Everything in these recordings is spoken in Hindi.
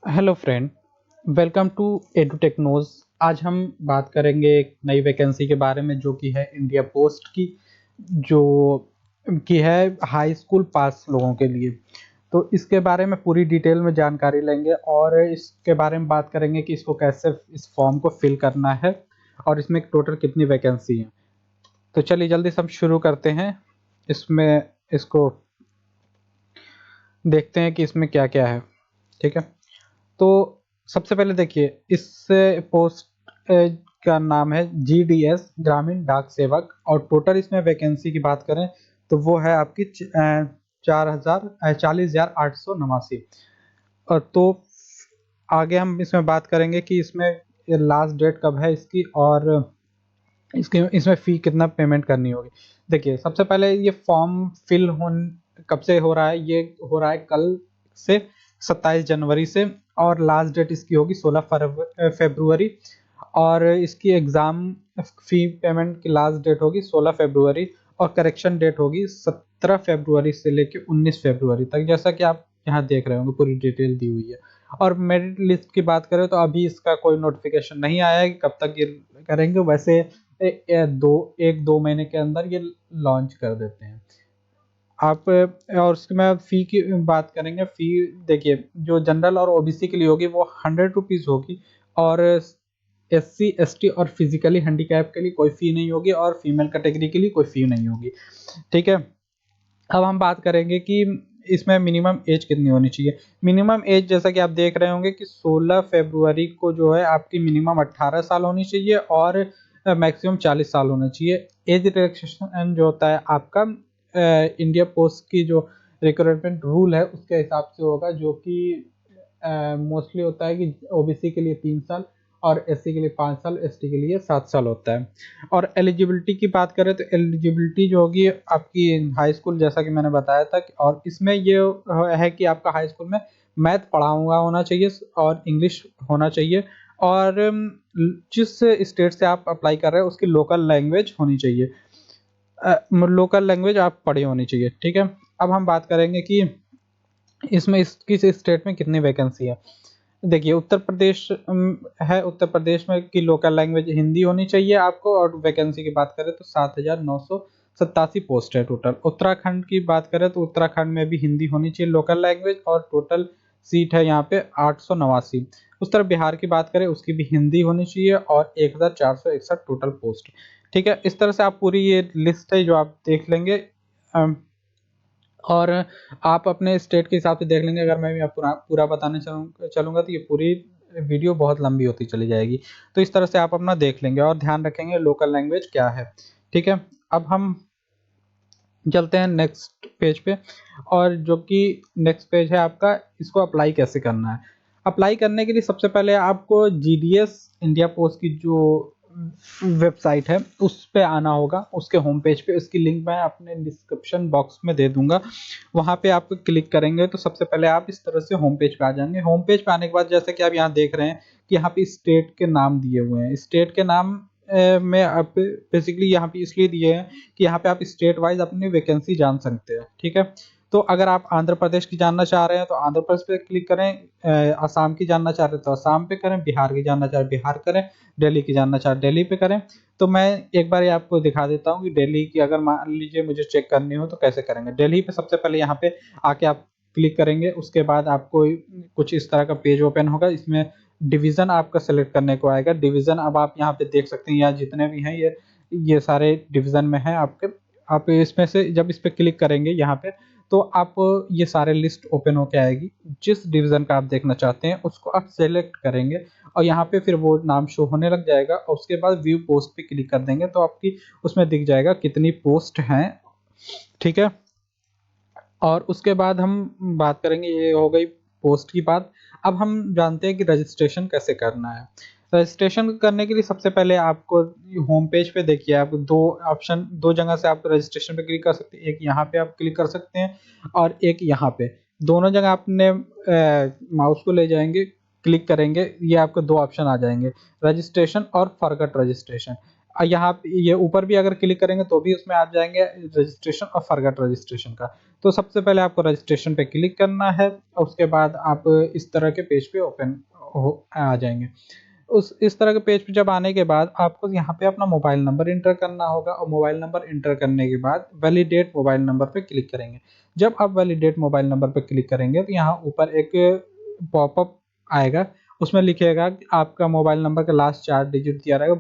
हेलो फ्रेंड, वेलकम टू एडुटेक्नोज। आज हम बात करेंगे एक नई वैकेंसी के बारे में जो कि है इंडिया पोस्ट की, जो कि है हाई स्कूल पास लोगों के लिए। तो इसके बारे में पूरी डिटेल में जानकारी लेंगे और इसके बारे में बात करेंगे कि इसको कैसे इस फॉर्म को फिल करना है और इसमें टोटल कितनी वैकेंसी है। तो चलिए जल्दी से हम शुरू करते हैं। इसमें इसको देखते हैं कि इसमें क्या क्या है। ठीक है, तो सबसे पहले देखिए इस पोस्ट का नाम है जीडीएस ग्रामीण डाक सेवक और टोटल इसमें वैकेंसी की बात करें तो वो है आपकी 40,889। और तो आगे हम इसमें बात करेंगे कि इसमें लास्ट डेट कब है इसकी और इसके इसमें फ़ी कितना पेमेंट करनी होगी। देखिए सबसे पहले ये फॉर्म फिल कब से हो रहा है, ये हो रहा है कल से 27 जनवरी से और लास्ट डेट इसकी होगी 16 फरवरी और इसकी एग्ज़ाम फ़ी पेमेंट की लास्ट डेट होगी 16 फरवरी और करेक्शन डेट होगी 17 फरवरी से लेके 19 फरवरी तक, जैसा कि आप यहाँ देख रहे होंगे पूरी डिटेल दी हुई है। और मेरिट लिस्ट की बात करें तो अभी इसका कोई नोटिफिकेशन नहीं आया है कि कब तक ये करेंगे। वैसे एक दो महीने के अंदर ये लॉन्च कर देते हैं आप। और उसके में फ़ी की बात करेंगे। फ़ी देखिए जो जनरल और ओबीसी के लिए होगी वो 100 रुपीज़ होगी और एससी एसटी और फिजिकली हैंडीकैप के लिए कोई फ़ी नहीं होगी और फीमेल कैटेगरी के लिए कोई फ़ी नहीं होगी। ठीक है, अब हम बात करेंगे कि इसमें मिनिमम एज कितनी होनी चाहिए। मिनिमम एज जैसा कि आप देख रहे होंगे कि 16 फरवरी को जो है आपकी मिनिमम 18 साल होनी चाहिए और मैक्सिमम 40 साल होना चाहिए। एज रिलैक्सेशन जो होता है आपका इंडिया पोस्ट की जो रिक्रूटमेंट रूल है उसके हिसाब से होगा, जो कि मोस्टली होता है कि ओबीसी के लिए 3 साल और एससी के लिए 5 साल, एसटी के लिए 7 साल होता है। और एलिजिबिलिटी की बात करें तो एलिजिबिलिटी जो होगी आपकी हाई स्कूल, जैसा कि मैंने बताया था और इसमें ये है कि आपका हाई स्कूल में मैथ पढ़ा हुआ होना चाहिए और इंग्लिश होना चाहिए और जिस स्टेट से आप अप्लाई कर रहे हैं उसकी लोकल लैंग्वेज होनी चाहिए। लोकल लैंग्वेज आप पढ़ी होनी चाहिए। ठीक है, अब हम बात करेंगे कि इसमें किस स्टेट में कितनी वैकेंसी है। देखिए उत्तर प्रदेश है, उत्तर प्रदेश में की लोकल लैंग्वेज हिंदी होनी चाहिए आपको और वैकेंसी की बात करें तो 7,987 पोस्ट है टोटल। उत्तराखंड की बात करें तो उत्तराखंड में भी हिंदी होनी चाहिए लोकल लैंग्वेज और टोटल सीट है यहाँ पे 889। उस तरह बिहार की बात करें उसकी भी हिंदी होनी चाहिए और 1,461 टोटल पोस्ट। ठीक है, इस तरह से आप पूरी ये लिस्ट है जो आप देख लेंगे और आप अपने स्टेट के हिसाब से देख लेंगे। अगर मैं भी आप पूरा बताने चलूँगा तो ये पूरी वीडियो बहुत लंबी होती चली जाएगी। तो इस तरह से आप अपना देख लेंगे और ध्यान रखेंगे लोकल लैंग्वेज क्या है। ठीक है, अब हम चलते हैं नेक्स्ट पेज पे और जो कि नेक्स्ट पेज है आपका, इसको अप्लाई कैसे करना है। अप्लाई करने के लिए सबसे पहले आपको जीडीएस इंडिया पोस्ट की जो वेबसाइट है उस पे आना होगा। उसके होम पेज पे, उसकी लिंक मैं अपने डिस्क्रिप्शन बॉक्स में दे दूंगा। वहां पे आप क्लिक करेंगे तो सबसे पहले आप इस तरह से होम पेज पे आ जाएंगे। होम पेज पे आने के बाद जैसे कि आप यहाँ देख रहे हैं कि यहाँ पे स्टेट के नाम दिए हुए हैं। स्टेट के नाम में आप बेसिकली यहाँ पे इसलिए दिए हैं कि यहाँ पे आप स्टेट वाइज अपनी वैकेंसी जान सकते हैं। ठीक है, तो अगर आप आंध्र प्रदेश की जानना चाह रहे हैं तो आंध्र प्रदेश पे क्लिक करें, असम की जानना चाह रहे हैं तो असम पे करें, बिहार की जानना चाह रहे हैं बिहार करें, दिल्ली की जानना चाह रहे दिल्ली पे करें। तो मैं एक बार ये आपको दिखा देता हूँ कि दिल्ली की अगर मान लीजिए मुझे चेक करनी हो तो कैसे करेंगे। दिल्ली पे सबसे पहले यहाँ पे आके आप क्लिक करेंगे, उसके बाद आपको कुछ इस तरह का पेज ओपन होगा। इसमें डिवीजन आपका सेलेक्ट करने को आएगा। डिवीजन अब आप यहाँ पे देख सकते हैं, यहाँ जितने भी हैं ये सारे डिवीजन में हैं आपके। आप इसमें से जब इस पे क्लिक करेंगे यहाँ पे तो आप ये सारे लिस्ट ओपन होके आएगी। जिस डिवीजन का आप देखना चाहते हैं उसको आप सेलेक्ट करेंगे और यहाँ पे फिर वो नाम शो होने लग जाएगा और उसके बाद व्यू पोस्ट पे क्लिक कर देंगे तो आपकी उसमें दिख जाएगा कितनी पोस्ट हैं। ठीक है, और उसके बाद हम बात करेंगे, ये हो गई पोस्ट की बात। अब हम जानते हैं कि रजिस्ट्रेशन कैसे करना है। रजिस्ट्रेशन करने के लिए सबसे पहले आपको होम पेज पे देखिए, आप दो जगह से आप रजिस्ट्रेशन पे क्लिक कर सकते हैं। एक यहाँ पे आप क्लिक कर सकते हैं और एक यहाँ पे। दोनों जगह आपने माउस को ले जाएंगे, क्लिक करेंगे, ये आपको दो ऑप्शन आ जाएंगे, रजिस्ट्रेशन और फॉरगेट रजिस्ट्रेशन। यहाँ पे ये ऊपर भी अगर क्लिक करेंगे तो भी उसमें आप जाएंगे रजिस्ट्रेशन और फॉरगेट रजिस्ट्रेशन का। तो सबसे पहले आपको रजिस्ट्रेशन पे क्लिक करना है और उसके बाद आप इस तरह के पेज पे ओपन आ जाएंगे। उस इस तरह के पेज पे जब आने के बाद आपको यहाँ पे अपना मोबाइल नंबर इंटर करना होगा और मोबाइल नंबर इंटर करने के बाद वैलिडेट मोबाइल नंबर पे क्लिक करेंगे। जब आप वैलिडेट मोबाइल नंबर पे क्लिक करेंगे तो यहाँ ऊपर एक पॉपअप आएगा, उसमें लिखेगा कि आपका मोबाइल नंबर का लास्ट 4 डिजिट दिया रहेगा,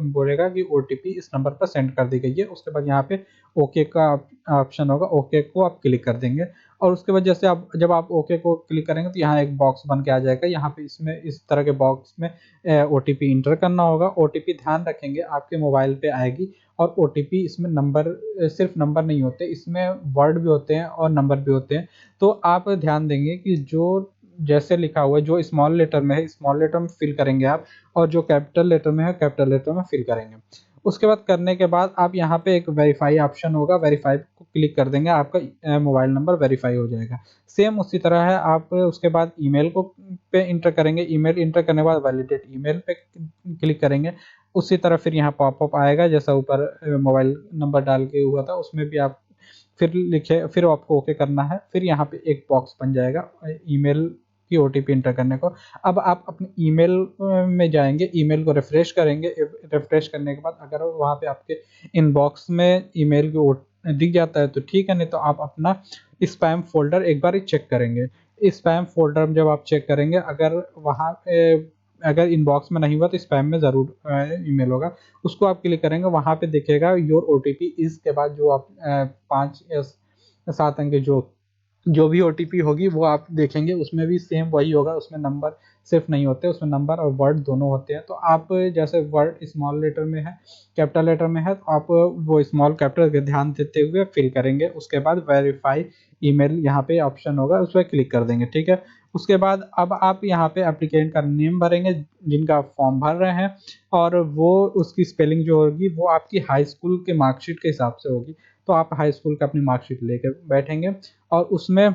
बोलेगा कि ओटीपी इस नंबर पर सेंड कर दी गई है। उसके बाद यहाँ पे ओके का ऑप्शन होगा, ओके को आप क्लिक कर देंगे और उसके बाद जैसे आप जब आप ओके को क्लिक करेंगे तो यहाँ एक बॉक्स बन के आ जाएगा। यहाँ पे इसमें इस तरह के बॉक्स में ओटीपी इंटर करना होगा। ओटीपी ध्यान रखेंगे आपके मोबाइल पे आएगी और ओटीपी इसमें नंबर सिर्फ नंबर नहीं होते, इसमें वर्ड भी होते हैं और नंबर भी होते हैं। तो आप ध्यान देंगे कि जो जैसे लिखा हुआ है, जो स्मॉल लेटर में है स्मॉल लेटर में फिल करेंगे आप, और जो कैपिटल लेटर में है कैपिटल लेटर में फिल करेंगे। उसके बाद करने के बाद आप यहाँ पे एक वेरीफाई ऑप्शन होगा, वेरीफाई को क्लिक कर देंगे, आपका मोबाइल नंबर वेरीफाई हो जाएगा। सेम उसी तरह है, आप उसके बाद ईमेल को पे इंटर करेंगे, ईमेल इंटर करने के बाद वैलिडेट ईमेल पे क्लिक करेंगे। उसी तरह फिर यहाँ पॉपअप आएगा जैसा ऊपर मोबाइल नंबर डाल के हुआ था, उसमें भी आप फिर लिखे, फिर आपको ओके करना है। फिर यहाँ पे एक बॉक्स बन जाएगा ईमेल की ओटीपी इंटर करने को। अब आप अपने ईमेल में जाएंगे, ईमेल को रिफ्रेश करेंगे, रिफ्रेश करने के बाद अगर वहाँ पे आपके इनबॉक्स में ईमेल की दिख जाता है तो ठीक है, नहीं तो आप अपना स्पैम फोल्डर एक बार चेक करेंगे। स्पैम फोल्डर में जब आप चेक करेंगे अगर वहाँ पे अगर इनबॉक्स में नहीं हुआ तो स्पैम में ज़रूर ईमेल होगा, उसको आप क्लिक करेंगे, वहाँ पे दिखेगा योर ओटीपी इसके बाद जो आप 5 या 7 अंक के जो भी ओटीपी होगी वो आप देखेंगे, उसमें भी सेम वही होगा, उसमें नंबर सिर्फ नहीं होते, उसमें नंबर और वर्ड दोनों होते हैं। तो आप जैसे वर्ड स्मॉल लेटर में है कैपिटल लेटर में है तो आप वो स्मॉल कैपिटल के ध्यान देते हुए फिल करेंगे। उसके बाद वेरीफाई ईमेल यहाँ पे ऑप्शन होगा, उस पर क्लिक कर देंगे, ठीक है। उसके बाद अब आप यहाँ पे एप्लीकेंट का नेम भरेंगे जिनका आप फॉर्म भर रहे हैं, और वो उसकी स्पेलिंग जो होगी वो आपकी हाई स्कूल के मार्कशीट के हिसाब से होगी। तो आप हाई स्कूल का अपनी मार्कशीट लेके बैठेंगे और उसमें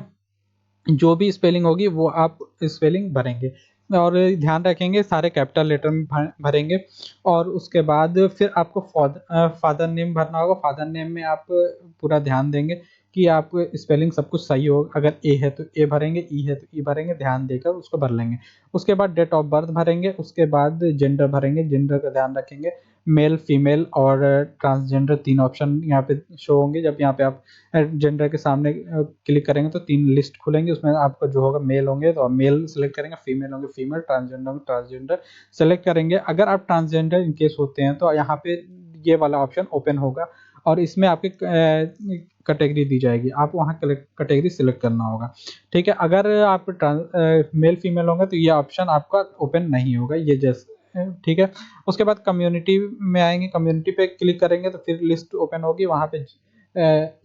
जो भी स्पेलिंग होगी वो आप स्पेलिंग भरेंगे और ध्यान रखेंगे सारे कैपिटल लेटर में भरेंगे। और उसके बाद फिर आपको फादर नेम भरना होगा। फादर नेम में आप पूरा ध्यान देंगे कि आप स्पेलिंग सब कुछ सही हो, अगर ए है तो ए भरेंगे, ई है तो ई भरेंगे, ध्यान देकर उसको भर लेंगे। उसके बाद डेट ऑफ बर्थ भरेंगे, उसके बाद जेंडर भरेंगे, जेंडर का ध्यान रखेंगे, मेल फीमेल और ट्रांसजेंडर 3 ऑप्शन यहाँ पे शो होंगे। जब यहाँ पे आप जेंडर के सामने क्लिक करेंगे तो 3 लिस्ट खुलेंगी, उसमें आपका जो होगा मेल होंगे तो मेल सेलेक्ट करेंगे, फीमेल होंगे फीमेल, ट्रांसजेंडर होंगे ट्रांसजेंडर सेलेक्ट करेंगे। अगर आप ट्रांसजेंडर इन केस होते हैं तो यहाँ पे ये वाला ऑप्शन ओपन होगा और इसमें आपकी कैटेगरी दी जाएगी, आप वहाँ कैटेगरी सिलेक्ट करना होगा, ठीक है। अगर आप मेल फीमेल होंगे तो ये ऑप्शन आपका ओपन नहीं होगा, ये जैसे ठीक है। उसके बाद कम्युनिटी में आएंगे, कम्युनिटी पे क्लिक करेंगे तो फिर लिस्ट ओपन होगी, वहाँ पे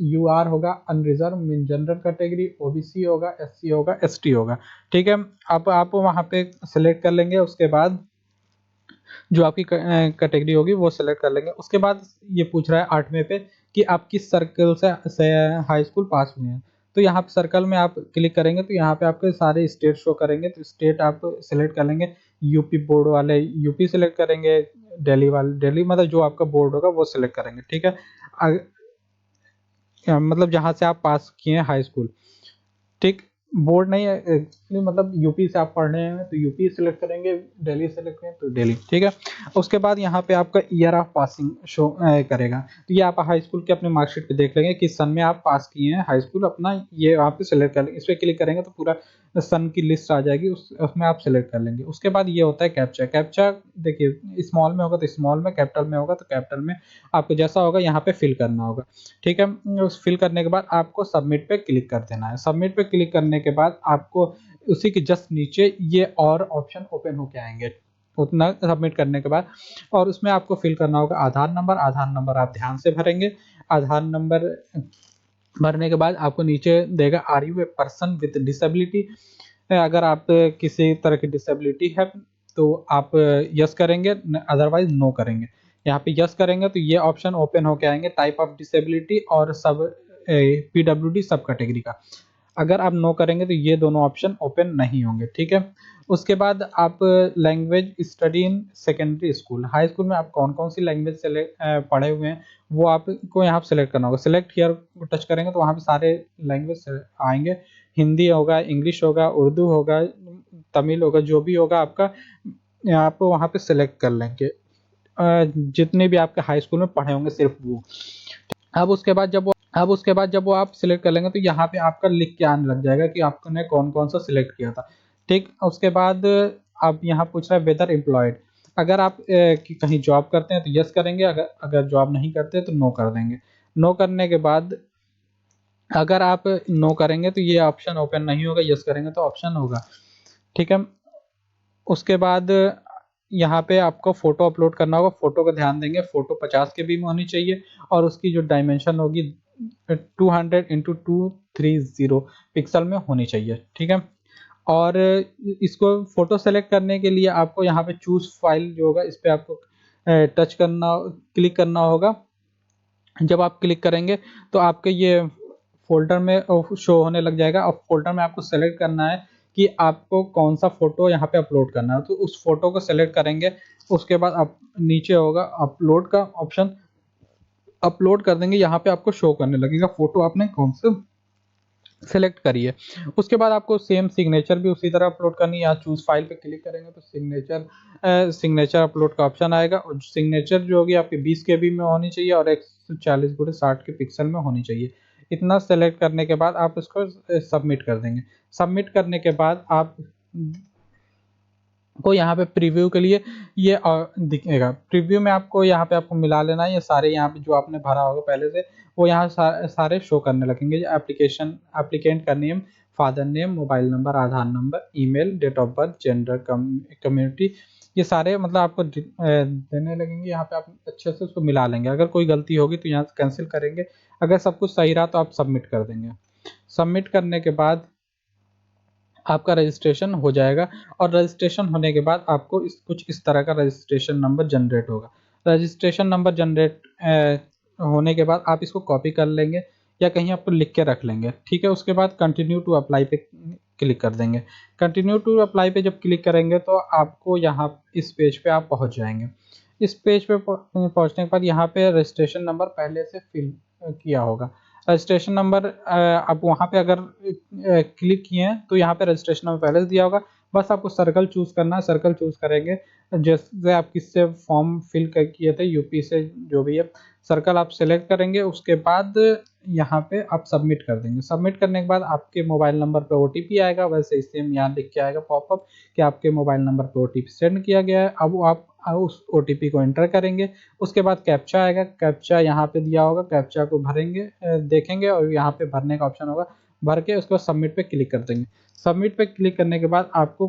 यूआर होगा, unreserved mean general category, OBC होगा, एससी होगा, एसटी होगा, ठीक है। अब आप वहाँ पे सिलेक्ट कर लेंगे, उसके बाद जो आपकी कैटेगरी होगी वो सिलेक्ट कर लेंगे। उसके बाद ये पूछ रहा है 8वें पे कि आप किस सर्कल से हाई स्कूल पास हुए हैं। तो यहाँ पे सर्कल में आप क्लिक करेंगे तो यहाँ पे आपके सारे स्टेट शो करेंगे, तो स्टेट आप सिलेक्ट कर लेंगे। यूपी बोर्ड वाले यूपी सिलेक्ट करेंगे, दिल्ली वाले दिल्ली, मतलब जो आपका बोर्ड होगा वो सिलेक्ट करेंगे, ठीक है। मतलब जहाँ से आप पास किए हैं हाई स्कूल, ठीक। बोर्ड नहीं है एक्चुअली, मतलब यूपी से आप पढ़ रहे हैं तो यूपी सेलेक्ट करेंगे, दिल्ली सेलेक्ट करें तो दिल्ली, ठीक है। उसके बाद यहाँ पे आपका ईयर ऑफ पासिंग शो करेगा, तो ये आप हाई स्कूल के अपने मार्कशीट पे देख लेंगे किस सन में आप पास किए हैं हाई स्कूल अपना, ये वहाँ पे सिलेक्ट कर लेंगे। इस पर क्लिक करेंगे तो पूरा सन की लिस्ट आ जाएगी, उसमें आप सिलेक्ट कर लेंगे। उसके बाद ये होता है कैप्चा। कैप्चा देखिए स्मॉल में होगा तो स्मॉल में, कैपिटल में होगा तो कैपिटल में, आपको जैसा होगा यहाँ पे फिल करना होगा, ठीक है। उस फिल करने के बाद आपको सबमिट पे क्लिक कर देना है। सबमिट पे क्लिक करने के बाद आपको उसी के जस्ट नीचे ये और ऑप्शन ओपन होके आएंगे उतना सबमिट करने के बाद, और उसमें आपको फिल करना होगा आधार नंबर। आधार नंबर आप ध्यान से भरेंगे। आधार नंबर भरने के बाद आपको नीचे देगा are you a person with disability, अगर आप किसी तरह की डिसेबिलिटी है तो आप यस करेंगे, अदरवाइज नो करेंगे। यहाँ पे यस करेंगे तो ये ऑप्शन ओपन होके आएंगे, टाइप ऑफ डिसेबिलिटी और सब पीडब्ल्यूडी सब कैटेगरी का। अगर आप नो करेंगे तो ये दोनों ऑप्शन ओपन नहीं होंगे, ठीक है। उसके बाद आप language study in secondary school, high school में आप कौन कौन सी लैंग्वेज पढ़े हुए हैं वो आपको यहाँ पे सेलेक्ट करना होगा। सेलेक्ट हियर टच करेंगे तो वहाँ पे सारे लैंग्वेज आएंगे, हिंदी होगा, इंग्लिश होगा, उर्दू होगा, तमिल होगा, जो भी होगा आपका आप वहाँ पे सेलेक्ट कर लेंगे, जितने भी आपके हाई स्कूल में पढ़े होंगे सिर्फ वो। अब उसके बाद जब वो आप सिलेक्ट कर लेंगे तो यहाँ पे आपका लिख के आने लग जाएगा कि आपने कौन कौन सा सिलेक्ट किया था, ठीक। उसके बाद आप यहाँ पूछ रहा है वेदर एम्प्लॉयड, अगर आप कहीं जॉब करते हैं तो यस करेंगे, अगर अगर जॉब नहीं करते तो नो कर देंगे। नो करने के बाद अगर आप नो करेंगे तो ये ऑप्शन ओपन नहीं होगा, यस करेंगे तो ऑप्शन होगा, ठीक है। उसके बाद यहाँ पे आपको फोटो अपलोड करना होगा, फोटो का ध्यान देंगे, फोटो 50 के बी में होनी चाहिए और उसकी जो डायमेंशन होगी 200x230 पिक्सल में होनी चाहिए, ठीक है। और इसको फोटो सेलेक्ट करने के लिए आपको यहाँ पे चूज फाइल जो होगा इस पे आपको टच करना, क्लिक करना होगा। जब आप क्लिक करेंगे तो आपके ये फोल्डर में शो होने लग जाएगा और फोल्डर में आपको सेलेक्ट करना है कि आपको कौन सा फोटो यहाँ पे अपलोड करना है, तो उस फोटो को सेलेक्ट करेंगे। उसके बाद आप नीचे होगा अपलोड का ऑप्शन, अपलोड कर देंगे, यहाँ पे आपको शो करने लगेगा फोटो आपने कौन सा सेलेक्ट करिए। उसके बाद आपको सेम सिग्नेचर भी उसी तरह अपलोड करनी है, यहाँ चूज फाइल पे क्लिक करेंगे तो सिग्नेचर अपलोड का ऑप्शन आएगा और सिग्नेचर जो होगी आपकी 20 के बी में होनी चाहिए और 140x60 के पिक्सल में होनी चाहिए। इतना सेलेक्ट करने के बाद आप इसको सबमिट कर देंगे। सबमिट करने के बाद आप को यहाँ पे प्रीव्यू के लिए ये दिखेगा, प्रीव्यू में आपको यहाँ पे आपको मिला लेना है, ये सारे यहाँ पे जो आपने भरा होगा पहले से वो यहाँ सारे शो करने लगेंगे। एप्लीकेंट का name, father name, mobile number, Aadhaar number, email, date of birth, gender, community, ये सारे मतलब आपको देने लगेंगे। यहाँ पे आप अच्छे से उसको मिला लेंगे, अगर कोई गलती होगी तो यहाँ से कैंसिल करेंगे, अगर सब कुछ सही रहा तो आप सबमिट कर देंगे। सबमिट करने के बाद आपका रजिस्ट्रेशन हो जाएगा और रजिस्ट्रेशन होने के बाद आपको कुछ इस तरह का रजिस्ट्रेशन नंबर जनरेट होगा। रजिस्ट्रेशन नंबर जनरेट होने के बाद आप इसको कॉपी कर लेंगे या कहीं आप लिख के रख लेंगे, ठीक है। उसके बाद कंटिन्यू टू अप्लाई पे क्लिक कर देंगे। कंटिन्यू टू अप्लाई पे जब क्लिक करेंगे तो आपको यहाँ इस पेज पे आप पहुँच जाएंगे। इस पेज पे पहुँचने के बाद यहाँ पे रजिस्ट्रेशन नंबर पहले से फिल किया होगा। रजिस्ट्रेशन नंबर आप वहाँ पे अगर क्लिक किए हैं तो यहाँ पे रजिस्ट्रेशन नंबर पहले से दिया होगा, बस आपको सर्कल चूज करना है। सर्कल चूज करेंगे जैसे आप किससे फॉर्म फिल किए थे, यूपी से जो भी है, सर्कल आप सेलेक्ट करेंगे। उसके बाद यहाँ पे आप सबमिट कर देंगे। सबमिट करने के बाद आपके मोबाइल नंबर पे ओटीपी आएगा, वैसे ही सेम यहाँ लिख के आएगा पॉपअप कि आपके मोबाइल नंबर पे ओटीपी सेंड किया गया है। अब आप उस ओटीपी को एंटर करेंगे। उसके बाद कैप्चा आएगा, कैप्चा यहाँ पे दिया होगा, कैप्चा को भरेंगे, देखेंगे और यहाँ पे भरने का ऑप्शन होगा, भर के उसके बाद सबमिट पे क्लिक कर देंगे। सबमिट पे क्लिक करने के बाद आपको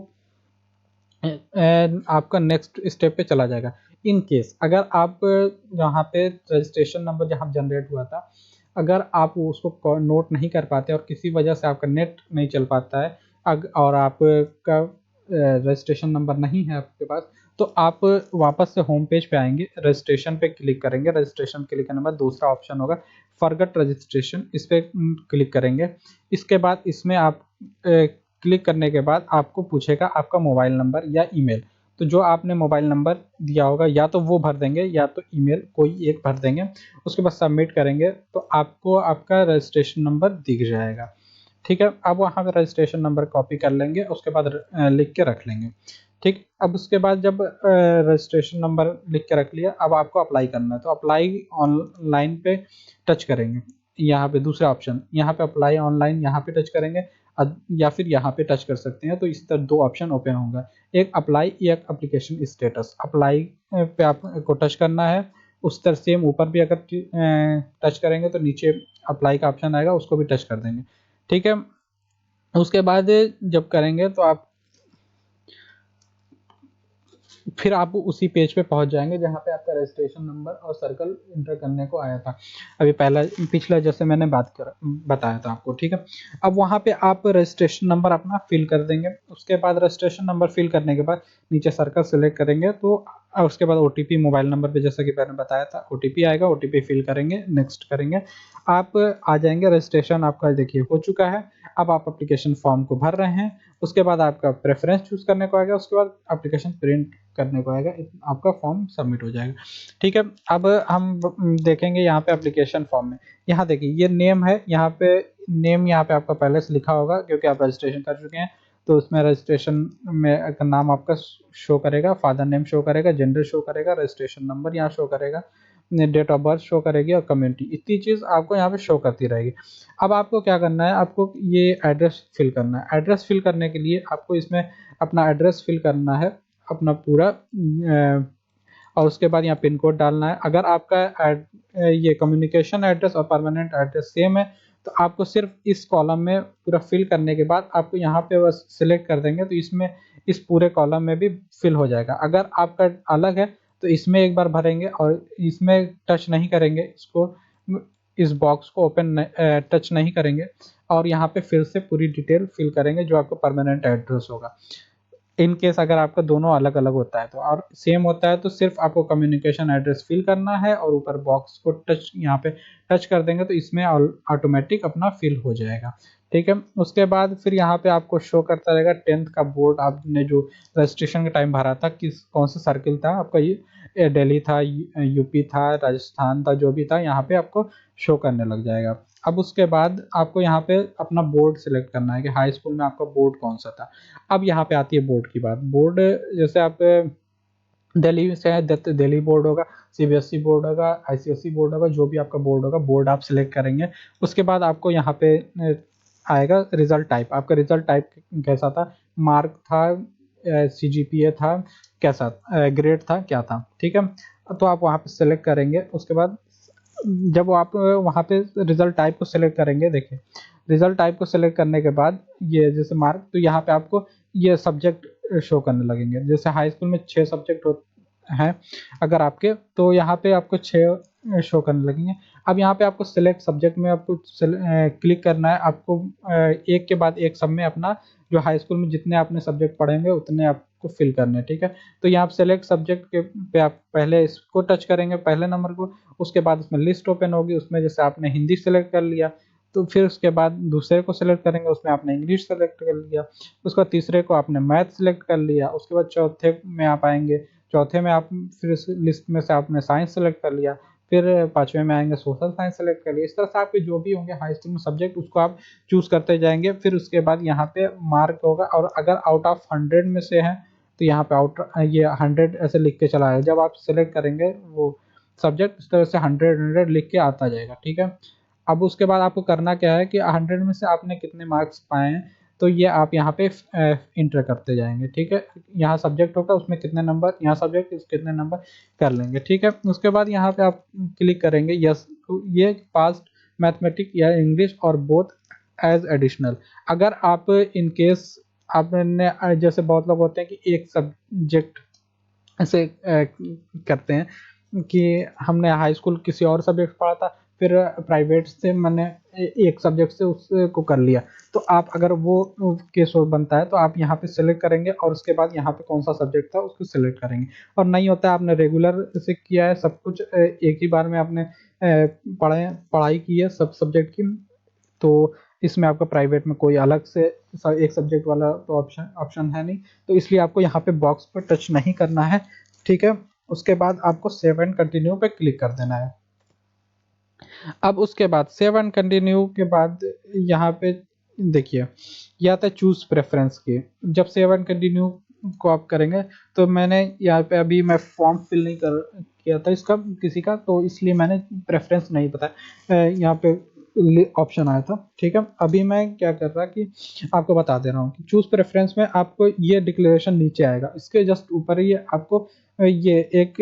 आपका नेक्स्ट स्टेप पे चला जाएगा। इन केस अगर आप यहाँ पे रजिस्ट्रेशन नंबर जहाँ जनरेट हुआ था, अगर आप उसको नोट नहीं कर पाते और किसी वजह से आपका नेट नहीं चल पाता है और आपका रजिस्ट्रेशन नंबर नहीं है आपके पास, तो आप वापस से होम पेज पे आएंगे, रजिस्ट्रेशन पे क्लिक करेंगे। रजिस्ट्रेशन क्लिक करने के बाद दूसरा ऑप्शन होगा फॉरगेट रजिस्ट्रेशन, इस पे क्लिक करेंगे। इसके बाद इसमें आप क्लिक करने के बाद आपको पूछेगा आपका मोबाइल नंबर या ईमेल, तो जो आपने मोबाइल नंबर दिया होगा या तो वो भर देंगे या तो ईमेल कोई एक भर देंगे। उसके बाद सबमिट करेंगे तो आपको आपका रजिस्ट्रेशन नंबर दिख जाएगा, ठीक है। अब वहाँ पे रजिस्ट्रेशन नंबर कॉपी कर लेंगे, उसके बाद लिख के रख लेंगे, ठीक। अब उसके बाद जब रजिस्ट्रेशन नंबर लिख के रख लिया, अब आपको अप्लाई करना है तो अप्लाई ऑनलाइन पे टच करेंगे। यहाँ पे दूसरा ऑप्शन, यहाँ पे अप्लाई ऑनलाइन, यहाँ पे टच करेंगे या फिर यहाँ पे टच कर सकते हैं। तो इस तरह दो ऑप्शन ओपन होगा, एक अप्लाई, एक एप्लीकेशन स्टेटस। अप्लाई पे आपको टच करना है, उस तरह सेम ऊपर भी अगर टच करेंगे तो नीचे अप्लाई का ऑप्शन आएगा, उसको भी टच कर देंगे, ठीक है। उसके बाद जब करेंगे तो आप फिर आप उसी पेज पे पहुंच जाएंगे जहां पे आपका रजिस्ट्रेशन नंबर और सर्कल इंटर करने को आया था अभी पहला पिछला, जैसे मैंने बताया था आपको, ठीक है। अब वहां पे आप रजिस्ट्रेशन नंबर अपना फिल कर देंगे। उसके बाद रजिस्ट्रेशन नंबर फिल करने के बाद नीचे सर्कल सेलेक्ट करेंगे तो उसके बाद ओटीपी मोबाइल नंबर पे जैसा कि मैंने बताया था ओटीपी आएगा, ओटीपी फिल करेंगे, नेक्स्ट करेंगे। आप आ जाएंगे, रजिस्ट्रेशन आपका देखिए हो चुका है। अब आप एप्लीकेशन फॉर्म को भर रहे हैं, उसके बाद आपका प्रेफरेंस चूज करने को आएगा, उसके बाद एप्लीकेशन प्रिंट करने को आएगा, आपका फॉर्म सबमिट हो जाएगा। ठीक है, अब हम देखेंगे यहाँ पे एप्लीकेशन फॉर्म में, यहाँ देखिए ये नेम है, यहाँ पे नेम यहाँ पे आपका पहले से लिखा होगा क्योंकि आप रजिस्ट्रेशन कर चुके हैं, तो उसमें रजिस्ट्रेशन में नाम आपका शो करेगा, फादर नेम शो करेगा, जेंडर शो करेगा, रजिस्ट्रेशन नंबर यहाँ शो करेगा, डेट ऑफ बर्थ शो करेगी और कम्युनिटी, इतनी चीज़ आपको यहाँ पे शो करती रहेगी। अब आपको क्या करना है, आपको ये एड्रेस फिल करना है। एड्रेस फिल करने के लिए आपको इसमें अपना एड्रेस फिल करना है, अपना पूरा और उसके बाद यहाँ पिन कोड डालना है। अगर आपका ये कम्युनिकेशन एड्रेस और परमानेंट एड्रेस सेम है तो आपको सिर्फ इस कॉलम में पूरा फिल करने के बाद आपको यहाँ पे बस सिलेक्ट कर देंगे तो इसमें इस पूरे कॉलम में भी फिल हो जाएगा। अगर आपका अलग है तो इसमें एक बार भरेंगे और इसमें टच नहीं करेंगे, इसको इस बॉक्स को ओपन टच नहीं करेंगे और यहाँ पे फिर से पूरी डिटेल फिल करेंगे जो आपका परमानेंट एड्रेस होगा। इन केस अगर आपका दोनों अलग अलग होता है तो, और सेम होता है तो सिर्फ आपको कम्युनिकेशन एड्रेस फिल करना है और ऊपर बॉक्स को टच यहाँ पे टच कर देंगे तो इसमें ऑटोमेटिक अपना फिल हो जाएगा। ठीक है, उसके बाद फिर यहाँ पे आपको शो करता रहेगा 10th का बोर्ड आपने जो रजिस्ट्रेशन के टाइम भरा था, किस कौन सा सर्किल था आपका, ये दिल्ली था, यूपी था, राजस्थान था, जो भी था यहाँ पे आपको शो करने लग जाएगा। अब उसके बाद आपको यहाँ पे अपना बोर्ड सिलेक्ट करना है कि हाई स्कूल में आपका बोर्ड कौन सा था। अब यहाँ पे आती है बोर्ड की बात। बोर्ड जैसे आप दिल्ली से है तो दिल्ली बोर्ड होगा, सीबीएसई बोर्ड होगा, आईसीएसई बोर्ड होगा, जो भी आपका बोर्ड होगा बोर्ड आप सिलेक्ट करेंगे। उसके बाद आपको यहाँ पे आएगा रिजल्ट टाइप, आपका रिजल्ट टाइप कैसा था, मार्क था, सीजीपीए था, कैसा ग्रेड था, क्या था। ठीक है, तो आप वहाँ पे सिलेक्ट करेंगे। उसके बाद जब आप वहाँ पे रिजल्ट टाइप को सिलेक्ट करेंगे, देखिए रिजल्ट टाइप को सिलेक्ट करने के बाद ये जैसे मार्क, तो यहाँ पे आपको ये सब्जेक्ट शो करने लगेंगे। जैसे हाई स्कूल में 6 सब्जेक्ट हैं अगर आपके, तो यहाँ पे आपको 6 शो करने लगेंगे। अब यहाँ पे आपको सिलेक्ट सब्जेक्ट में आपको क्लिक करना है, आपको एक के बाद एक सब में अपना जो हाई स्कूल में जितने आपने सब्जेक्ट पढ़ेंगे उतने आपको फिल करने हैं। ठीक है, तो यहाँ पे सिलेक्ट सब्जेक्ट के पे आप पहले इसको टच करेंगे, पहले नंबर को, उसके बाद उसमें लिस्ट ओपन होगी, उसमें जैसे आपने हिंदी सेलेक्ट कर लिया तो फिर उसके बाद दूसरे को सिलेक्ट करेंगे, उसमें आपने इंग्लिश सेलेक्ट कर लिया, उसके बाद तीसरे को आपने मैथ सेलेक्ट कर लिया, उसके बाद चौथे में आप आएंगे, चौथे में आप फिर इस लिस्ट में से आपने साइंस सेलेक्ट कर लिया, फिर पांचवें में आएंगे सोशल साइंस सेलेक्ट कर लिया। इस तरह से आपके जो भी होंगे हाई स्कूल में सब्जेक्ट उसको आप चूज करते जाएंगे। फिर उसके बाद यहाँ पे मार्क होगा और अगर आउट ऑफ 100 में से है तो यहाँ पे आउट ये 100 ऐसे लिख के चला है। जब आप सिलेक्ट करेंगे वो सब्जेक्ट इस तरह से 100 लिख के आता जाएगा। ठीक है, अब उसके बाद आपको करना क्या है कि 100 में से आपने कितने मार्क्स पाए हैं तो ये आप यहाँ पे इंटर करते जाएंगे। ठीक है, यहाँ सब्जेक्ट होगा उसमें कितने नंबर, यहाँ सब्जेक्ट कितने नंबर कर लेंगे। ठीक है, उसके बाद यहाँ पे आप क्लिक करेंगे यस, ये पास्ट मैथमेटिक्स या इंग्लिश और बोथ एज एडिशनल। अगर आप इन केस आपने जैसे बहुत लोग होते हैं कि एक सब्जेक्ट ऐसे करते हैं कि हमने हाई स्कूल किसी और सब्जेक्ट पढ़ा था फिर प्राइवेट से मैंने एक सब्जेक्ट से उसको कर लिया, तो आप अगर वो केस बनता है तो आप यहाँ पे सिलेक्ट करेंगे और उसके बाद यहाँ पे कौन सा सब्जेक्ट था उसको सिलेक्ट करेंगे। और नहीं होता है आपने रेगुलर से किया है सब कुछ, एक ही बार में आपने पढ़ाई की है सब सब्जेक्ट की, तो इसमें आपका प्राइवेट में कोई अलग से एक सब्जेक्ट वाला तो ऑप्शन है नहीं, तो इसलिए आपको यहाँ पे बॉक्स पर टच नहीं करना है। ठीक है, उसके बाद आपको सेव एंड कंटिन्यू पे क्लिक कर देना है। अब उसके बाद सेव एंड कंटिन्यू के बाद यहाँ पे देखिए ये आता है चूज प्रेफरेंस की। जब सेव एंड कंटिन्यू को आप करेंगे तो मैंने यहाँ पे अभी मैं फॉर्म फिल नहीं कर किया था इसका किसी का, तो इसलिए मैंने प्रेफरेंस नहीं पता यहाँ पे ऑप्शन आया था। ठीक है, अभी मैं क्या कर रहा कि आपको बता दे रहा हूँ कि चूज प्रेफरेंस में आपको ये डिक्लेरेशन नीचे आएगा, इसके जस्ट ऊपर ही आपको ये एक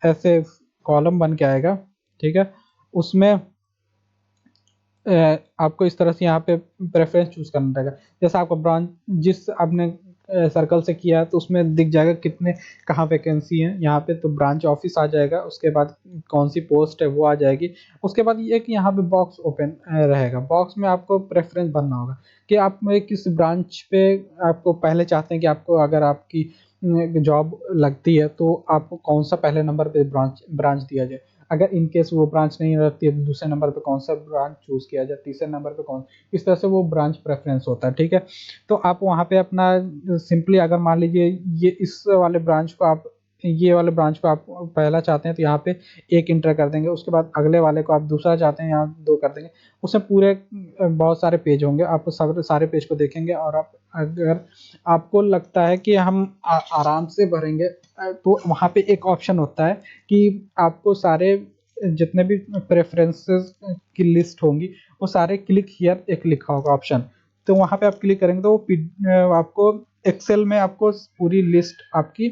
ऐसे कॉलम बन के आएगा। ठीक है, उसमें आपको इस तरह से यहाँ पे प्रेफरेंस चूज करना रहेगा। जैसे आपका ब्रांच जिस आपने सर्कल से किया है तो उसमें दिख जाएगा कितने कहाँ वैकेंसी है, यहाँ पे तो ब्रांच ऑफिस आ जाएगा, उसके बाद कौन सी पोस्ट है वो आ जाएगी। उसके बाद ये कि यहाँ पे बॉक्स ओपन रहेगा, बॉक्स में आपको प्रेफरेंस भरना होगा कि आप किस ब्रांच पे आपको पहले चाहते हैं कि आपको अगर आपकी जॉब लगती है तो आपको कौन सा पहले नंबर पे ब्रांच दिया जाए। अगर इन केस वो ब्रांच नहीं लगती है तो दूसरे नंबर पे कौन सा ब्रांच चूज किया जाए, तीसरे नंबर पे कौन, इस तरह से वो ब्रांच प्रेफरेंस होता है। ठीक है, तो आप वहाँ पे अपना सिंपली अगर मान लीजिए ये वाले ब्रांच को आप पहला चाहते हैं तो यहाँ पे एक इंटर कर देंगे, उसके बाद अगले वाले को आप दूसरा चाहते हैं यहाँ दो कर देंगे। उसमें पूरे बहुत सारे पेज होंगे, आप सारे पेज को देखेंगे और आप अगर आपको लगता है कि हम आराम से भरेंगे तो वहाँ पे एक ऑप्शन होता है कि आपको सारे जितने भी प्रेफरेंसेस की लिस्ट होंगी वो सारे क्लिक हियर एक लिखा होगा ऑप्शन, तो वहाँ पे आप क्लिक करेंगे तो वो आपको एक्सेल में आपको पूरी लिस्ट आपकी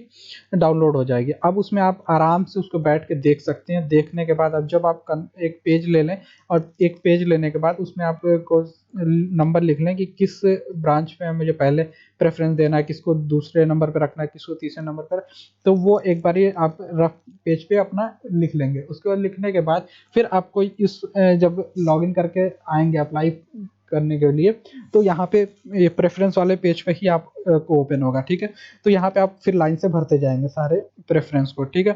डाउनलोड हो जाएगी। अब उसमें आप आराम से उसको बैठ के देख सकते हैं। देखने के बाद अब जब आप एक पेज ले लें और एक पेज लेने के बाद उसमें आप को नंबर लिख लें कि किस ब्रांच में मुझे पहले प्रेफरेंस देना है, किसको दूसरे नंबर पर रखना है, किसको तीसरे नंबर पर, तो वो एक बार ये आप रफ पेज पे अपना लिख लेंगे। उसके बाद लिखने के बाद फिर आपको इस जब लॉगिन करके आएंगे अप्लाई करने के लिए तो यहाँ पे ये प्रेफरेंस वाले पेज पे ही आप को ओपन होगा। ठीक है, तो यहाँ पे आप फिर लाइन से भरते जाएंगे सारे प्रेफरेंस को। ठीक है,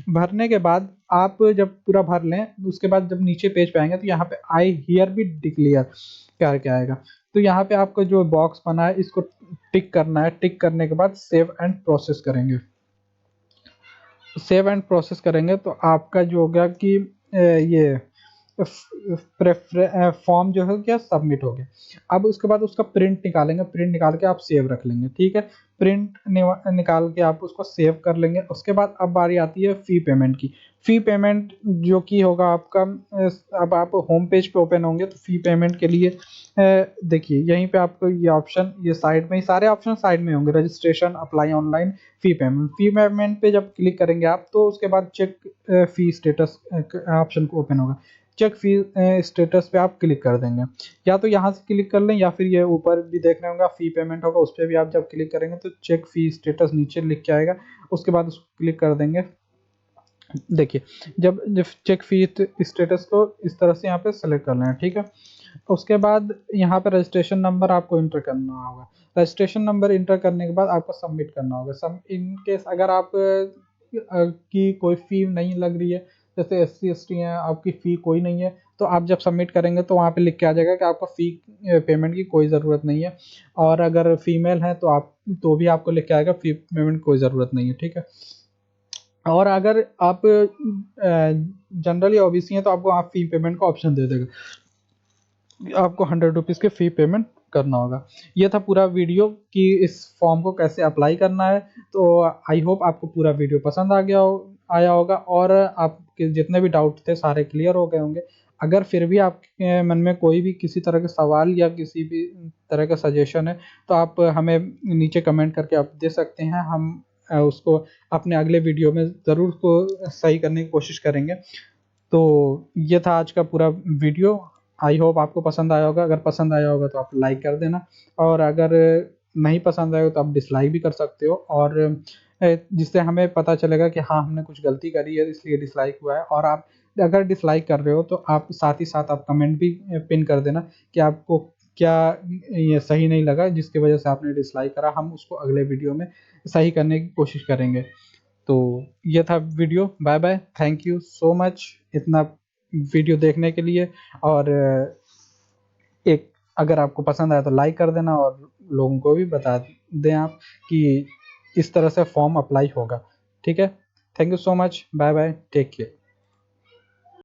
भरने के बाद आप जब पूरा भर लें उसके बाद जब नीचे पेज पे आएंगे तो यहाँ पे आई हियर बी डिक्लेयर करके आएगा, तो यहाँ पे आपको जो बॉक्स बना है इसको टिक करना है। टिक करने के बाद सेव एंड प्रोसेस करेंगे। सेव एंड प्रोसेस करेंगे तो आपका जो होगा कि ये फॉर्म जो है क्या सबमिट हो गया। अब उसके बाद उसका प्रिंट निकालेंगे, प्रिंट निकाल के आप सेव रख लेंगे। ठीक है, प्रिंट निकाल के आप उसको सेव कर लेंगे। उसके बाद अब बारी आती है फी पेमेंट की। फी पेमेंट जो कि होगा आपका अब आप होम पेज पे ओपन होंगे तो फी पेमेंट के लिए देखिए यहीं पे आपको ये ऑप्शन, ये साइड में ही सारे ऑप्शन साइड में होंगे, registration, apply online, fee payment पे जब क्लिक करेंगे आप तो उसके बाद चेक फी स्टेटस ऑप्शन को ओपन होगा। चेक फी स्टेटस पे आप क्लिक कर देंगे, या तो यहाँ से क्लिक कर लें या फिर ये ऊपर भी देख रहे होंगे फी पेमेंट होगा उस पर भी आप जब क्लिक करेंगे तो चेक फी स्टेटस नीचे लिख के आएगा, उसके बाद उसको क्लिक कर देंगे। देखिए जब जब चेक फी स्टेटस को इस तरह से यहाँ पे सेलेक्ट कर लेना। ठीक है, उसके बाद यहाँ पे रजिस्ट्रेशन नंबर आपको इंटर करना होगा। रजिस्ट्रेशन नंबर इंटर करने के बाद आपको सबमिट करना होगा। सब इन केस अगर आप की कोई फी नहीं लग रही है, जैसे SC ST हैं आपकी फ़ी कोई नहीं है, तो आप जब सबमिट करेंगे तो वहाँ पे लिख के आ जाएगा कि आपको फ़ी पेमेंट की कोई ज़रूरत नहीं है। और अगर फीमेल हैं तो आप तो भी आपको लिख के आएगा फ़ी पेमेंट कोई ज़रूरत नहीं है। ठीक है, और अगर आप जनरली ओबीसी हैं तो आपको आप फ़ी पेमेंट का ऑप्शन दे देगा, आपको 100 रुपीज़ की फ़ी पेमेंट करना होगा। ये था पूरा वीडियो कि इस फॉर्म को कैसे अप्लाई करना है। तो आई होप आपको पूरा वीडियो पसंद आया होगा और आपके जितने भी डाउट थे सारे क्लियर हो गए होंगे। अगर फिर भी आपके मन में कोई भी किसी तरह के सवाल या किसी भी तरह का सजेशन है तो आप हमें नीचे कमेंट करके आप दे सकते हैं। हम उसको अपने अगले वीडियो में ज़रूर को सही करने की कोशिश करेंगे। तो ये था आज का पूरा वीडियो। आई होप आपको पसंद आया होगा। अगर पसंद आया होगा तो आप लाइक कर देना, और अगर नहीं पसंद आएगा तो आप डिसलाइक भी कर सकते हो, और जिससे हमें पता चलेगा कि हाँ हमने कुछ गलती करी है इसलिए डिसलाइक हुआ है। और आप अगर डिसलाइक कर रहे हो तो आप साथ ही साथ आप कमेंट भी पिन कर देना कि आपको क्या ये सही नहीं लगा जिसकी वजह से आपने डिसलाइक करा, हम उसको अगले वीडियो में सही करने की कोशिश करेंगे। तो ये था video. Bye bye, thank you so much इतना वीडियो देखने के लिए। और एक अगर आपको पसंद आया तो लाइक कर देना और लोगों को भी बता दें आप कि इस तरह से फॉर्म अप्लाई होगा। ठीक है, thank you so much, bye bye, take care.